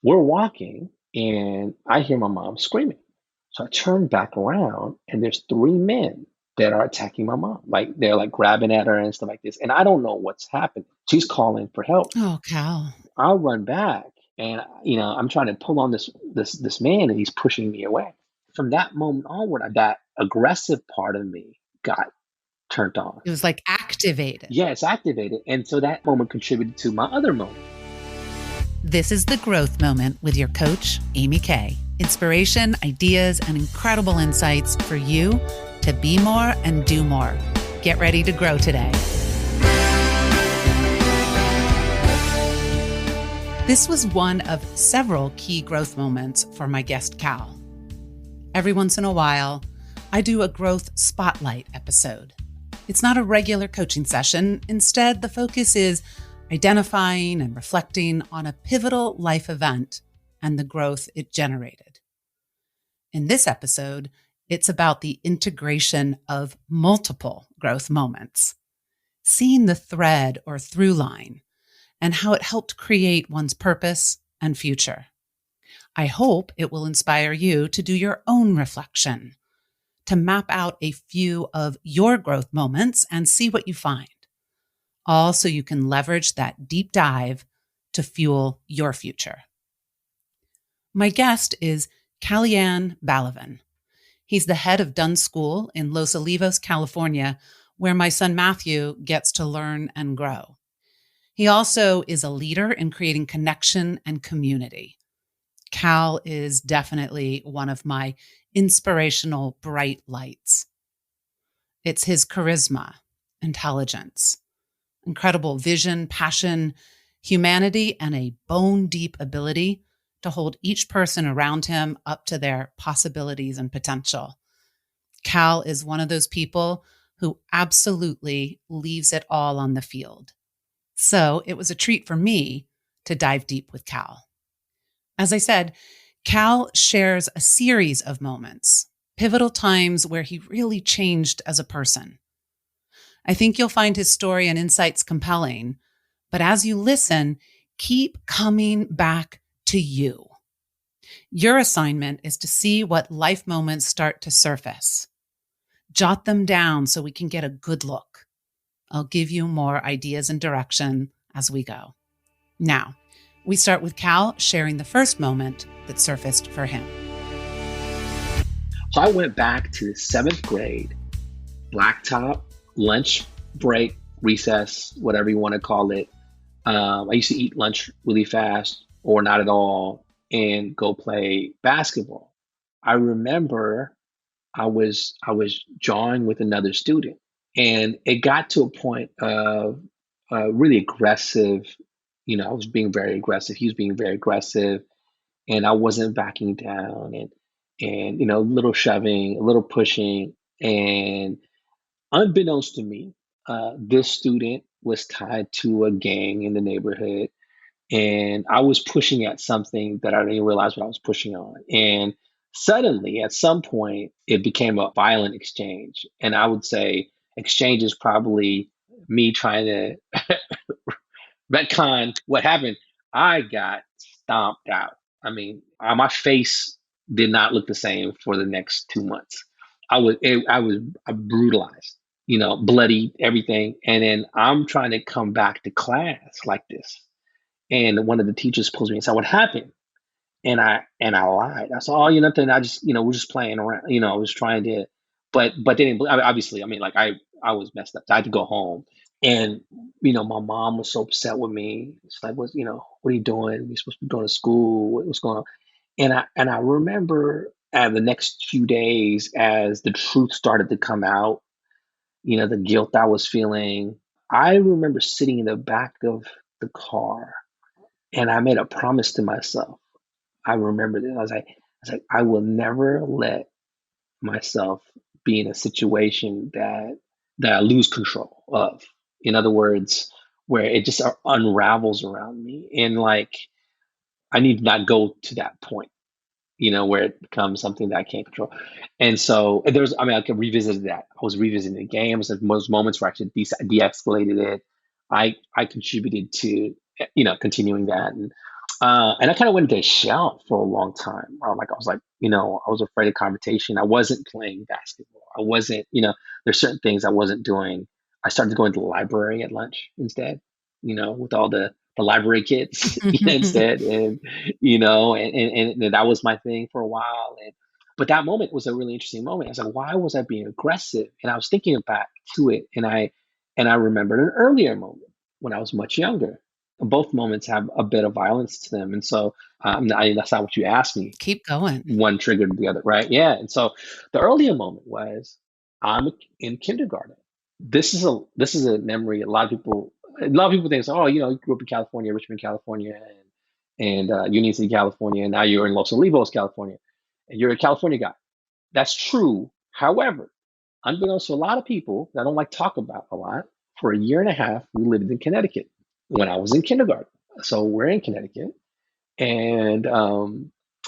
We're walking and I hear my mom screaming. So I turn back around and there's three men that are attacking my mom. Like they're like grabbing at her and stuff like this. And I don't know what's happening. She's calling for help. Oh, Cal. I'll run back and I'm trying to pull on this man and he's pushing me away. From that moment onward, that aggressive part of me got turned on. It was like activated. Yeah, it's activated. And so that moment contributed to my other moment. This is The Growth Moment with your coach, Amy Kay. Inspiration, ideas, and incredible insights for you to be more and do more. Get ready to grow today. This was one of several key growth moments for my guest, Cal. Every once in a while, I do a growth spotlight episode. It's not a regular coaching session. Instead, the focus is identifying and reflecting on a pivotal life event and the growth it generated. In this episode, it's about the integration of multiple growth moments, seeing the thread or through line, and how it helped create one's purpose and future. I hope it will inspire you to do your own reflection, to map out a few of your growth moments and see what you find, all so you can leverage that deep dive to fuel your future. My guest is Kalyan Balaven. He's the head of Dunn School in Los Olivos, California, where my son Matthew gets to learn and grow. He also is a leader in creating connection and community. Cal is definitely one of my inspirational bright lights. It's his charisma, intelligence, incredible vision, passion, humanity, and a bone-deep ability to hold each person around him up to their possibilities and potential. Cal is one of those people who absolutely leaves it all on the field. So it was a treat for me to dive deep with Cal. As I said, Cal shares a series of moments, pivotal times where he really changed as a person. I think you'll find his story and insights compelling, but as you listen, keep coming back to you. Your assignment is to see what life moments start to surface. Jot them down so we can get a good look. I'll give you more ideas and direction as we go. Now, we start with Cal sharing the first moment that surfaced for him. So I went back to seventh grade, blacktop, lunch break, recess, whatever you want to call it. I used to eat lunch really fast or not at all and go play basketball. I remember I was jawing with another student and it got to a point of really aggressive. I was being very aggressive. He was being very aggressive and I wasn't backing down and a little shoving, a little pushing. And unbeknownst to me, this student was tied to a gang in the neighborhood. And I was pushing at something that I didn't realize what I was pushing on. And suddenly, at some point, it became a violent exchange. And I would say exchange is probably me trying to retcon what happened. I got stomped out. I mean, my face did not look the same for the next 2 months. I was brutalized, bloody, everything. And then I'm trying to come back to class like this. And one of the teachers pulls me and said, "What happened?" And I lied. I said, "Oh, nothing. I just, we're just playing around. I was trying to, but they didn't. Obviously, I mean, like I was messed up. So I had to go home, and my mom was so upset with me. It's like, what are you doing? You're supposed to be going to school. What's going on?" And I remember the next few days as the truth started to come out, the guilt I was feeling. I remember sitting in the back of the car and I made a promise to myself. I remember this. I was like, I will never let myself be in a situation that I lose control of. In other words, where it just unravels around me. And like I need to not go to that point, where it becomes something that I can't control. And so I could revisit that. I was revisiting the game. It was those moments where I actually de-escalated it. I contributed to, continuing that. And I kind of went into a shell for a long time. I was like, I was afraid of confrontation. I wasn't playing basketball. I wasn't, there's certain things I wasn't doing. I started going to the library at lunch instead, with all the library kids instead. And, and that was my thing for a while. But that moment was a really interesting moment. I was like, why was I being aggressive? And I was thinking back to it. And I remembered an earlier moment when I was much younger. Both moments have a bit of violence to them. And so that's not what you asked me. Keep going. One triggered the other, right? Yeah. And so the earlier moment was I'm in kindergarten. This is a memory a lot of people think, oh, you grew up in California, Richmond, California, and Union City, California, and now you're in Los Olivos, California, and you're a California guy. That's true. However, unbeknownst to a lot of people that I don't like to talk about a lot, for a year and a half, we lived in Connecticut when I was in kindergarten. So we're in Connecticut, and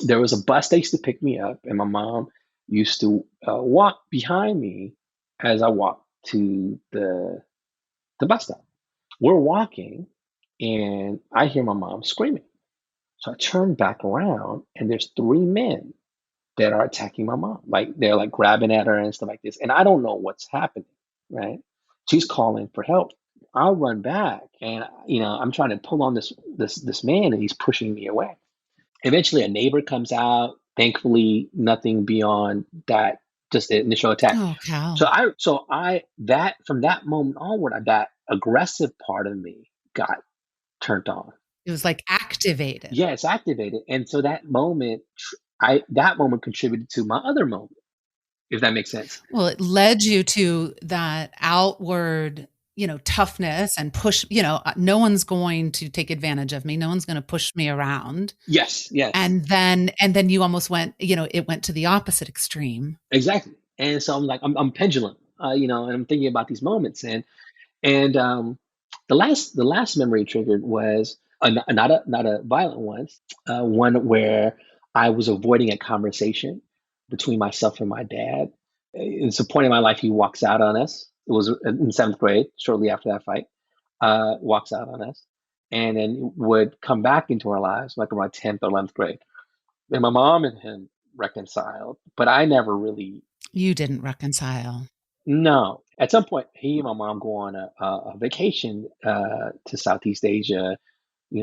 there was a bus that used to pick me up, and my mom used to walk behind me as I walked to the bus stop. We're walking, and I hear my mom screaming. So I turn back around, and there's three men that are attacking my mom. Like they're like grabbing at her and stuff like this. And I don't know what's happening, right? She's calling for help. I run back, and I'm trying to pull on this man, and he's pushing me away. Eventually a neighbor comes out. Thankfully, nothing beyond that, just the initial attack. Oh, Cal. So I that from that moment onward, that aggressive part of me got turned on. It was like activated. Yeah, it's activated. And so that moment contributed to my other moment, if that makes sense. Well, it led you to that outward, toughness and push, no one's going to take advantage of me. No one's going to push me around. Yes, yes, And then you almost went, it went to the opposite extreme. exactly. And so I'm like, I'm pendulum, and I'm thinking about these moments, and the last memory triggered was not a violent one where I was avoiding a conversation between myself and my dad. It's a point in my life he walks out on us. It was in seventh grade, shortly after that fight. Walks out on us, and then would come back into our lives like around 10th or 11th grade. And my mom and him reconciled, but I never really. You didn't reconcile. No. At some point, he and my mom go on a vacation to Southeast Asia,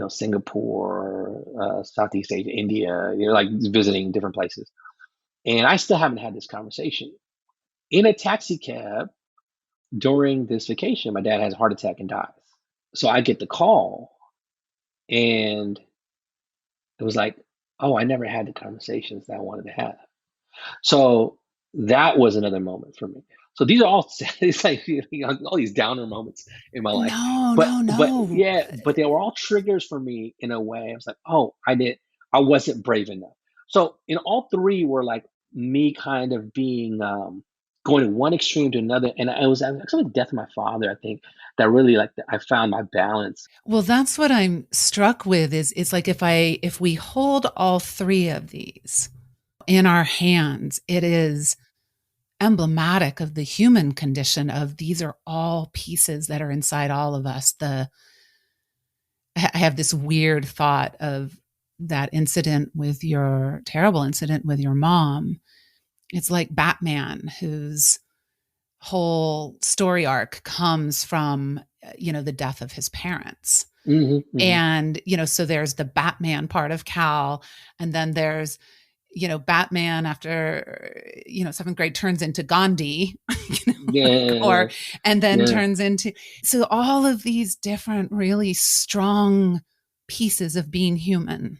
Singapore, Southeast Asia, India, like visiting different places. And I still haven't had this conversation. In a taxi cab during this vacation, my dad has a heart attack and dies. So I get the call, and it was like, oh, I never had the conversations that I wanted to have. So that was another moment for me. So these are all it's like all these downer moments in my life. No, But no, but no. yeah, but they were all triggers for me in a way. I was like, oh, I wasn't brave enough. So in all three were like me kind of being going to one extreme to another. And it was actually the death of my father, I think, that really like I found my balance. Well, that's what I'm struck with is it's like if we hold all three of these in our hands, it is emblematic of the human condition of these are all pieces that are inside all of us. I have this weird thought of that terrible incident with your mom. It's like Batman, whose whole story arc comes from, the death of his parents. Hmm. And, so there's the Batman part of Cal, and then there's, Batman after, seventh grade turns into Gandhi, Yeah, and then yeah. turns into, so all of these different really strong pieces of being human.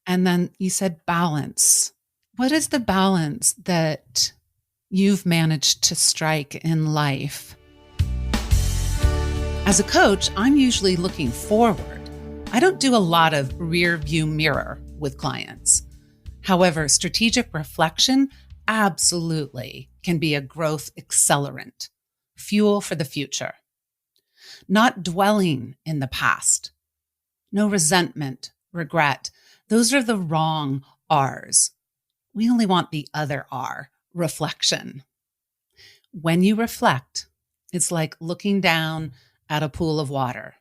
And then you said balance. What is the balance that you've managed to strike in life? As a coach, I'm usually looking forward. I don't do a lot of rear view mirror with clients. However, strategic reflection absolutely can be a growth accelerant, fuel for the future. Not dwelling in the past. No resentment, regret. Those are the wrong R's. We only want the other R, reflection. When you reflect, it's like looking down at a pool of water.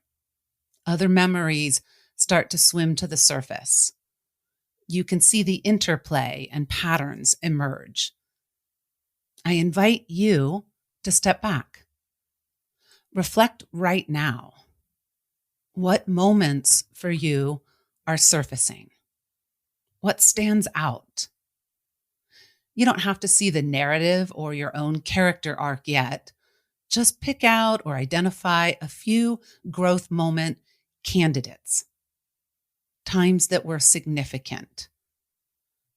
Other memories start to swim to the surface. You can see the interplay and patterns emerge. I invite you to step back. Reflect right now. What moments for you are surfacing? What stands out? You don't have to see the narrative or your own character arc yet. Just pick out or identify a few growth moment candidates, times that were significant,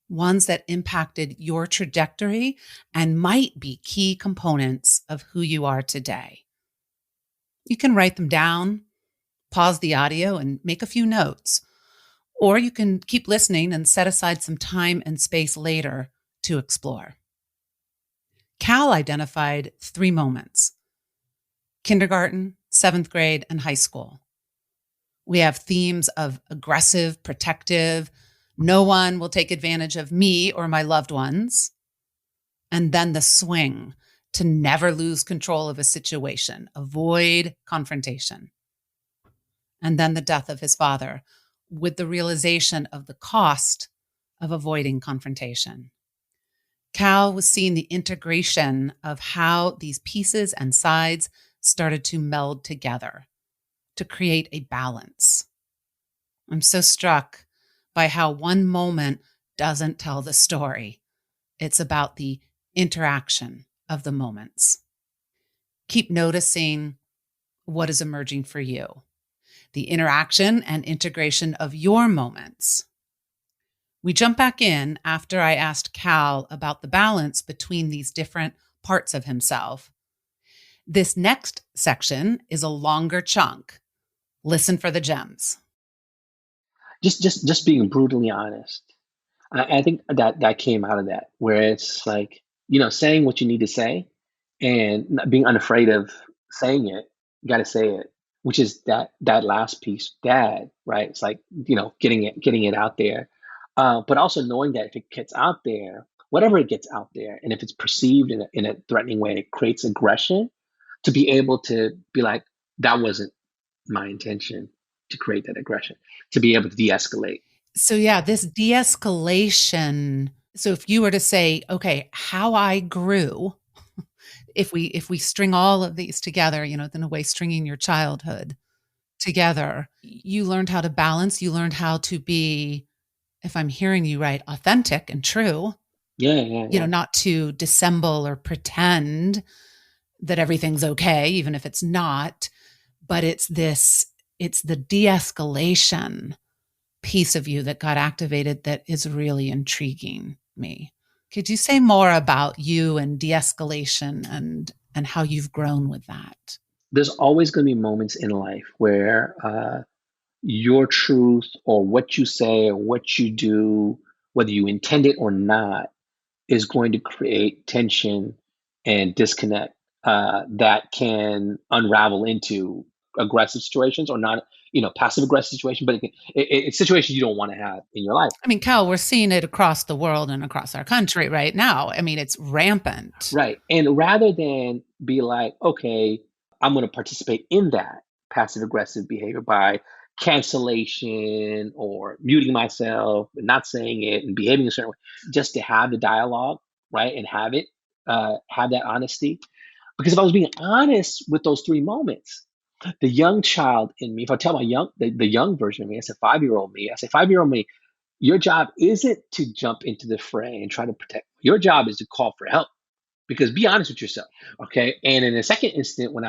ones that impacted your trajectory and might be key components of who you are today. You can write them down, pause the audio, and make a few notes. Or you can keep listening and set aside some time and space later to explore. Cal identified 3 moments: kindergarten, 7th grade, and high school. We have themes of aggressive, protective, no one will take advantage of me or my loved ones. And then the swing to never lose control of a situation, avoid confrontation. And then the death of his father, with the realization of the cost of avoiding confrontation. Cal was seeing the integration of how these pieces and sides started to meld together to create a balance. I'm so struck by how one moment doesn't tell the story. It's about the interaction of the moments. Keep noticing what is emerging for you, the interaction and integration of your moments. We jump back in after I asked Cal about the balance between these different parts of himself. This next section is a longer chunk. Listen for the gems. Just being brutally honest. I think that came out of that, where it's like, saying what you need to say and not being unafraid of saying it. You got to say it, which is that last piece, dad, right? It's like, getting it out there, but also knowing that if it gets out there, whatever it gets out there, and if it's perceived in a threatening way, it creates aggression. To be able to be like, that wasn't my intention to create that aggression. To be able to de-escalate. So yeah, this de-escalation. So if you were to say, okay, how I grew, if we string all of these together, in a way, stringing your childhood together, you learned how to balance, you learned how to be, if I'm hearing you right, authentic and true, Yeah. not to dissemble or pretend that everything's okay, even if it's not, but it's the de-escalation piece of you that got activated that is really intriguing me. Could you say more about you and de-escalation and how you've grown with that? There's always going to be moments in life where your truth or what you say or what you do, whether you intend it or not, is going to create tension and disconnect that can unravel into aggressive situations or not, passive aggressive situation, but it's situations you don't want to have in your life. I mean, Cal, we're seeing it across the world and across our country right now. I mean, it's rampant. Right. And rather than be like, okay, I'm going to participate in that passive aggressive behavior by cancellation or muting myself and not saying it and behaving a certain way, just to have the dialogue, right? And have that honesty. Because if I was being honest with those 3 moments, the young child in me, if I tell the young version of me, I said 5-year-old me, I say 5-year-old me, your job isn't to jump into the fray and try to protect. Your job is to call for help, because be honest with yourself, okay? And in the second instant, when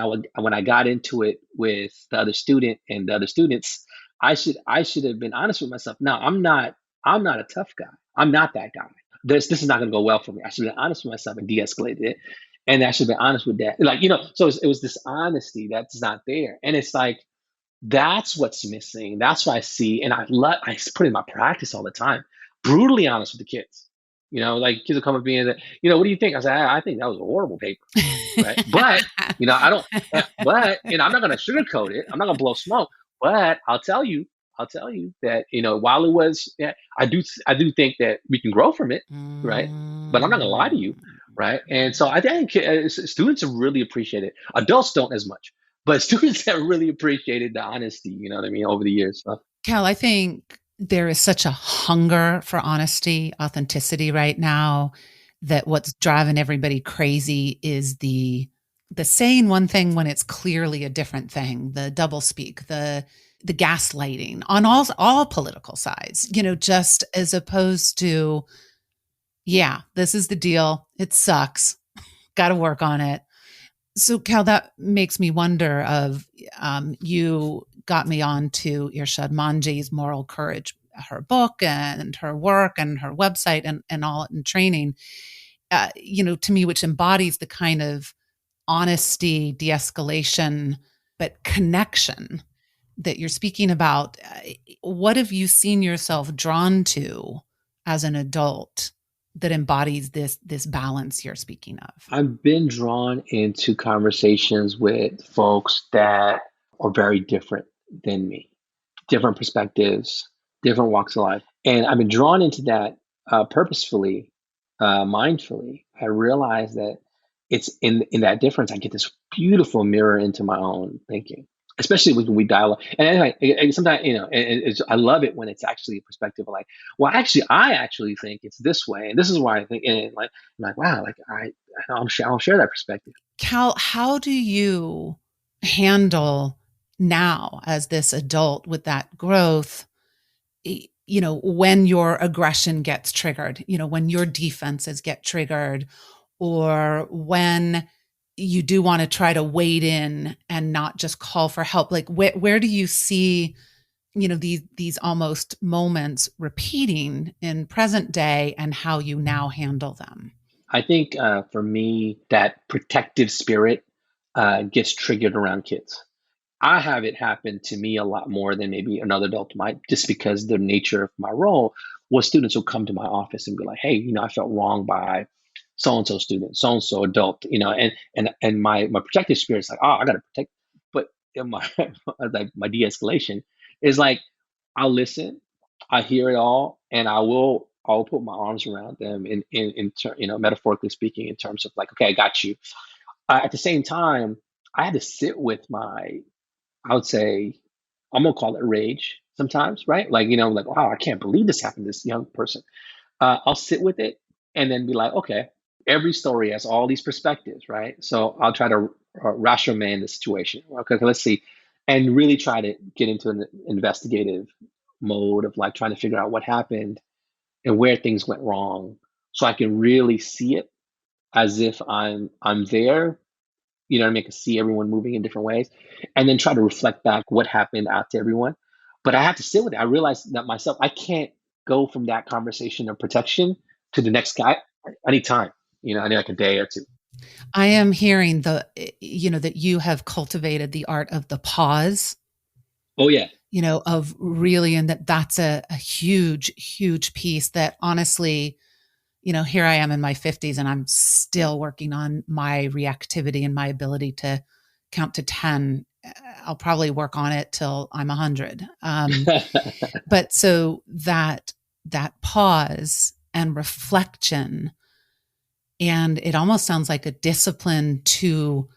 I got into it with the other student and the other students, I should have been honest with myself. No, I'm not a tough guy. I'm not that guy. This is not going to go well for me. I should have been honest with myself and de-escalated it, and I should have been honest with that. Like, so it was this honesty that's not there, and it's like that's what's missing. That's what I see, and I put it in my practice all the time. Brutally honest with the kids. Like kids will come up to me and say, what do you think? I say, I think that was a horrible paper, right? But I don't. But I'm not going to sugarcoat it. I'm not going to blow smoke. But I'll tell you that while it was, yeah, I do think that we can grow from it, right? But I'm not going to lie to you, right? And so I think students have really appreciated it. Adults don't as much, but students have really appreciated the honesty. You know what I mean, over the years. So. Cal, I think there is such a hunger for honesty, authenticity right now that what's driving everybody crazy is the saying one thing when it's clearly a different thing, the doublespeak, the gaslighting on all political sides, just as opposed to, yeah, this is the deal. It sucks. Got to work on it. So, Cal, that makes me wonder of you got me on to Irshad Manji's Moral Courage, her book and her work and her website and all in training, to me, which embodies the kind of honesty, de-escalation, but connection that you're speaking about. What have you seen yourself drawn to as an adult that embodies this balance you're speaking of? I've been drawn into conversations with folks that are very different than me, different perspectives, different walks of life. And I've been drawn into that purposefully, mindfully. I realize that it's in that difference, I get this beautiful mirror into my own thinking, especially when we dialogue. And anyway, sometimes, I love it when it's actually a perspective of like, well, actually, I actually think it's this way. And this is why I think, and like, I'm like, wow, like I'll share that perspective. Cal, how do you handle now as this adult with that growth, when your aggression gets triggered, when your defenses get triggered, or when you do want to try to wade in and not just call for help? Like where do you see, these almost moments repeating in present day and how you now handle them? I think for me, that protective spirit gets triggered around kids. I have it happen to me a lot more than maybe another adult might, just because the nature of my role was students will come to my office and be like, "Hey, I felt wrong by so and so student, so and so adult," and my protective spirit is like, "Oh, I got to protect." But in my like my de-escalation is like, I'll listen, I hear it all, and I'll put my arms around them metaphorically speaking, in terms of like, okay, I got you. At the same time, I had to sit with I would say, I'm gonna call it rage sometimes, right? Like, like, wow, I can't believe this happened to this young person. I'll sit with it and then be like, okay, every story has all these perspectives, right? So I'll try to rationalize the situation. Okay, let's see, and really try to get into an investigative mode of like trying to figure out what happened and where things went wrong, so I can really see it as if I'm there. You know what I mean? I can see everyone moving in different ways, and then try to reflect back what happened out to everyone. But I have to sit with it. I realized that myself, I can't go from that conversation of protection to the next guy. I need time. I need like a day or two. I am hearing that you have cultivated the art of the pause, Oh yeah. of really, and that's a huge, huge piece that honestly, here I am in my 50s and I'm still working on my reactivity and my ability to count to 10. I'll probably work on it till I'm 100. But so that pause and reflection, and it almost sounds like a discipline to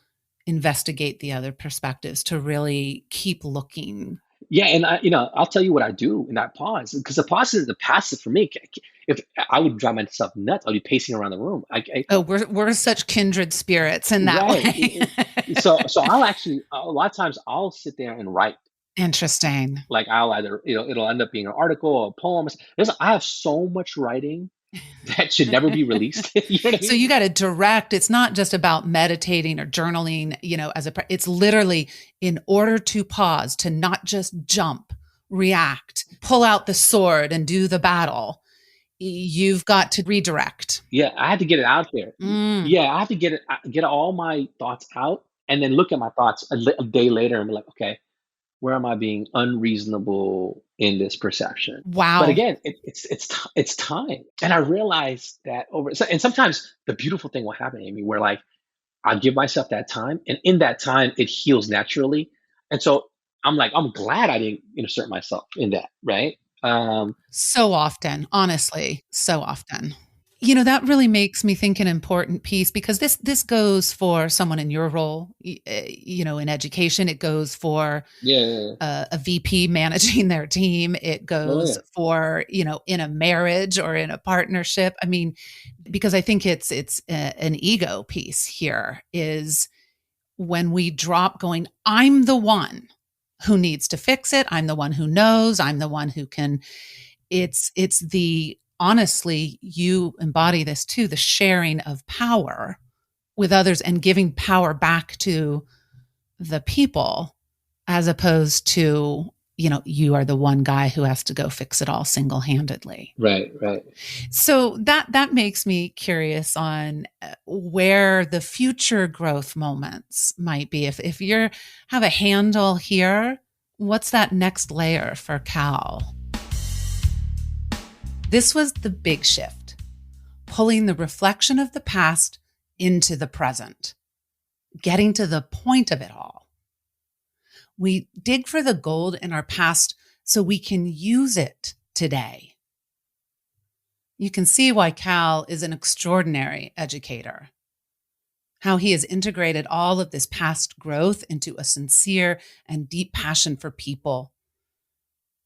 investigate the other perspectives, to really keep looking. Yeah, and I'll tell you what I do in that pause, because the pause is the passive for me. If I would drive myself nuts, I'd be pacing around the room. Oh, we're such kindred spirits in that Right. way. So I'll actually, a lot of times I'll sit there and write. Interesting. Like, I'll either, it'll end up being an article or a poem. I have so much writing that should never be released. You know what I So mean? you got to direct. It's not just about meditating or journaling, it's literally in order to pause, to not just jump, react, pull out the sword and do the battle. You've got to redirect. Yeah, I had to get it out there. Mm. Yeah, I have to get all my thoughts out, and then look at my thoughts a day later and be like, okay, where am I being unreasonable in this perception? But Wow. again, it's time, and I realized that and sometimes the beautiful thing will happen, Amy, where like I give myself that time, and in that time, it heals naturally. And so I'm like, I'm glad I didn't insert myself in that, right? So often, honestly, so often. That really makes me think an important piece because this goes for someone in your role, in education. It goes for Yeah, yeah, yeah. a VP managing their team. It Oh goes yeah. for, in a marriage or in a partnership. I mean, because I think an ego piece here is when we drop going, I'm the one who needs to fix it. I'm the one who knows. I'm the one who can. It's the honestly, you embody this too, the sharing of power with others and giving power back to the people as opposed to, you are the one guy who has to go fix it all single-handedly. Right, right. So that makes me curious on where the future growth moments might be. If you have a handle here, what's that next layer for Cal? This was the big shift, pulling the reflection of the past into the present, getting to the point of it all. We dig for the gold in our past so we can use it today. You can see why Cal is an extraordinary educator, how he has integrated all of this past growth into a sincere and deep passion for people,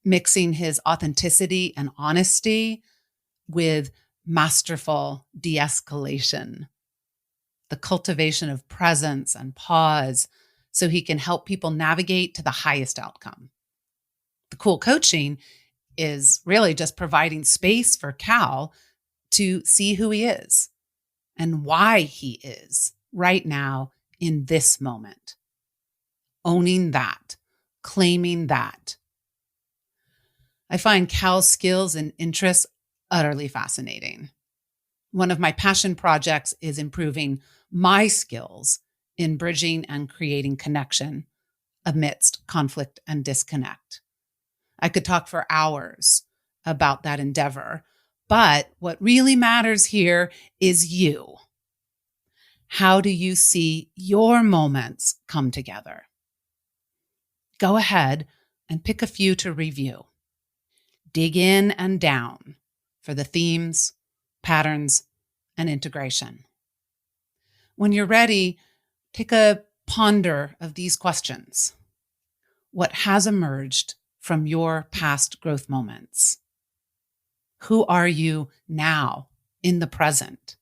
mixing his authenticity and honesty with masterful de escalation, the cultivation of presence and pause so he can help people navigate to the highest outcome. The cool coaching is really just providing space for Cal to see who he is and why he is right now in this moment. Owning that, claiming that. I find Cal's skills and interests utterly fascinating. One of my passion projects is improving my skills in bridging and creating connection amidst conflict and disconnect. I could talk for hours about that endeavor, but what really matters here is you. How do you see your moments come together? Go ahead and pick a few to review. Dig in and down for the themes, patterns, and integration. When you're ready, take a ponder of these questions. What has emerged from your past growth moments? Who are you now in the present?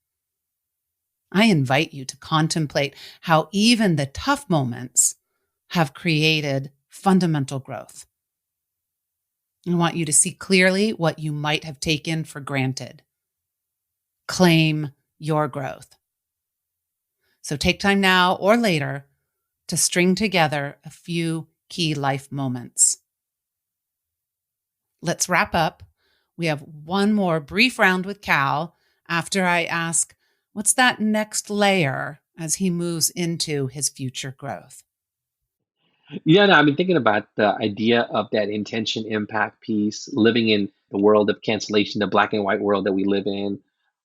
I invite you to contemplate how even the tough moments have created fundamental growth. I want you to see clearly what you might have taken for granted. Claim your growth. So take time now or later to string together a few key life moments. Let's wrap up. We have one more brief round with Cal after I ask, what's that next layer as he moves into his future growth? Yeah, no, I've been thinking about the idea of that intention impact piece, living in the world of cancellation, the black and white world that we live in,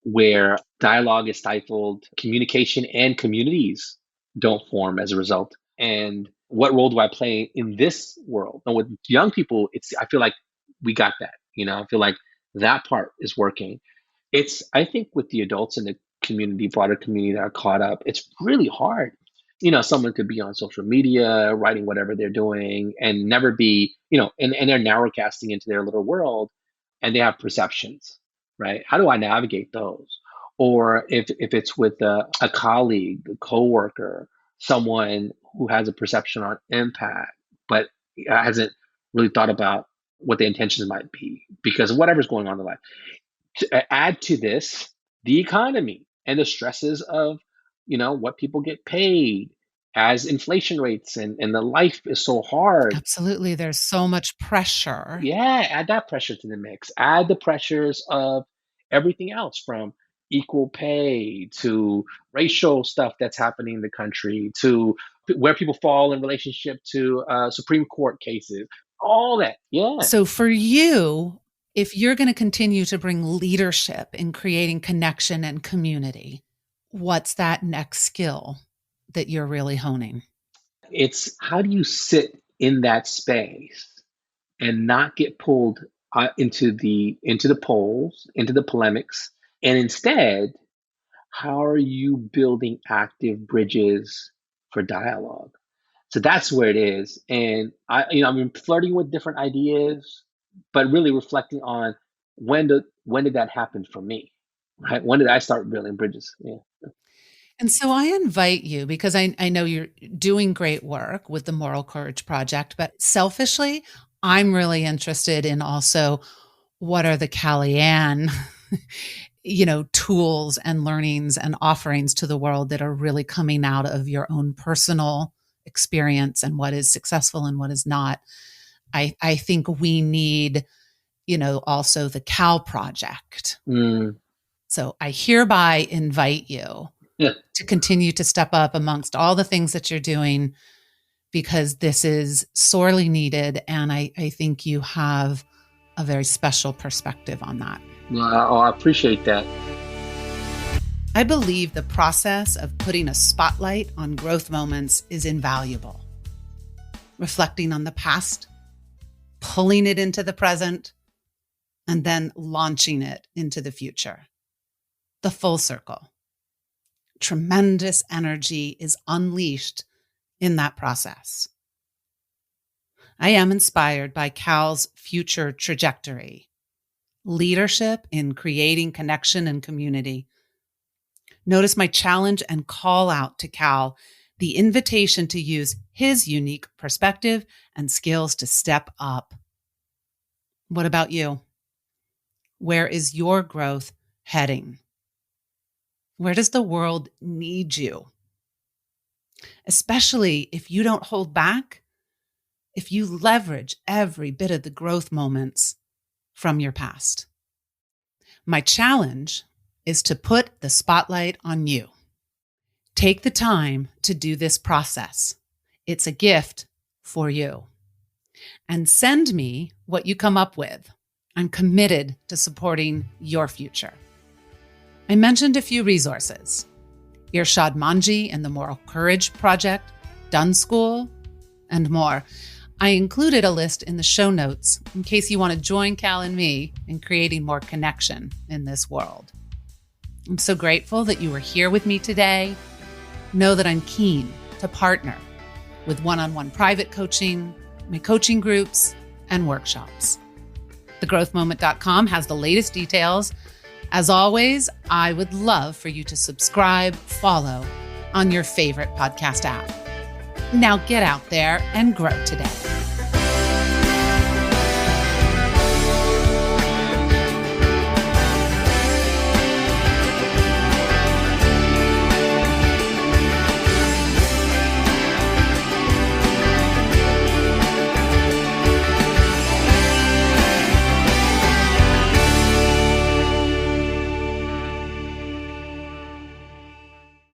where dialogue is stifled, communication and communities don't form as a result. And what role do I play in this world? And with young people, I feel like we got that. I feel like that part is working. I think with the adults in the community, broader community that are caught up, it's really hard. Someone could be on social media, writing whatever they're doing, and never be, and they're narrowcasting into their little world, and they have perceptions, right? How do I navigate those? Or if it's with a colleague, a coworker, someone who has a perception on impact, but hasn't really thought about what the intentions might be because of whatever's going on in life. To add to this, the economy and the stresses of what people get paid as inflation rates and the life is so hard. Absolutely. There's so much pressure. Yeah, add that pressure to the mix. Add the pressures of everything else from equal pay to racial stuff that's happening in the country to where people fall in relationship to Supreme Court cases. All that. Yeah. So for you, if you're going to continue to bring leadership in creating connection and community, what's that next skill that you're really honing? It's how do you sit in that space and not get pulled into the polls, into the polemics, And instead, how are you building active bridges for dialogue? So that's where it is. And I've been flirting with different ideas, but really reflecting on when did that happen for me, right? When did I start building bridges? Yeah. And so I invite you because I know you're doing great work with the Moral Courage Project, but selfishly, I'm really interested in also what are the Kalyan, tools and learnings and offerings to the world that are really coming out of your own personal experience and what is successful and what is not. I think we need, also the Cal Project. Mm, So I hereby invite you yeah. to continue to step up amongst all the things that you're doing because this is sorely needed. And I think you have a very special perspective on that. Well, I appreciate that. I believe the process of putting a spotlight on growth moments is invaluable. Reflecting on the past, pulling it into the present, and then launching it into the future. The full circle. Tremendous energy is unleashed in that process. I am inspired by Cal's future trajectory, leadership in creating connection and community. Notice my challenge and call out to Cal, the invitation to use his unique perspective and skills to step up. What about you? Where is your growth heading? Where does the world need you? Especially if you don't hold back, if you leverage every bit of the growth moments from your past. My challenge is to put the spotlight on you. Take the time to do this process. It's a gift for you. And send me what you come up with. I'm committed to supporting your future. I mentioned a few resources. Irshad Manji and the Moral Courage Project, Dunn School, and more. I included a list in the show notes in case you want to join Cal and me in creating more connection in this world. I'm so grateful that you were here with me today. Know that I'm keen to partner with one-on-one private coaching, my coaching groups, and workshops. TheGrowthMoment.com has the latest details. As always, I would love for you to subscribe, follow on your favorite podcast app. Now get out there and grow today.